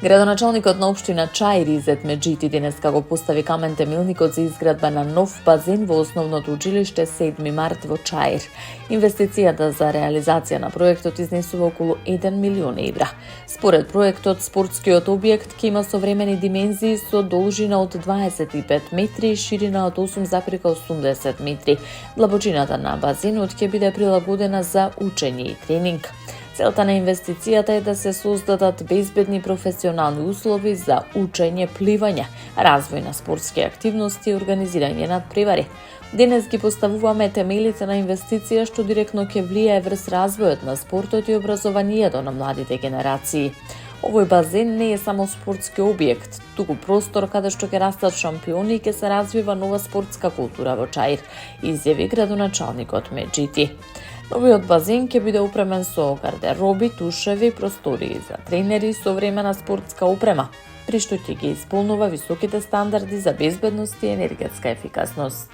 Градоначалникот на општина Чаир Изет Меджити денеска го постави камен темелникот за изградба на нов базен во основното училиште 7 март во Чаир. Инвестицијата за реализација на проектот изнесува околу 1 милион евра. Според проектот, спортскиот објект ќе има современи димензии со должина од 25 метри и ширина од 8,80 метри. Длабочината на базенот ќе биде прилагодена за учење и тренинг. Целта на инвестицијата е да се создадат безбедни професионални услови за учење, пливање, развој на спортски активности и организирање надпревари. Денес ги поставуваме темелите на инвестиција што директно ќе влијае врз развојот на спортот и образованието на младите генерации. Овој базен не е само спортски објект, туку простор каде што ќе растат шампиони и ќе се развива нова спортска култура во Чаир, изјави градоначалникот Меджити. Новиот базен ќе биде опремен со гардероби, тушеви, простории за тренери и современа спортска опрема, при што ќе ги исполнува високите стандарди за безбедност и енергетска ефикасност.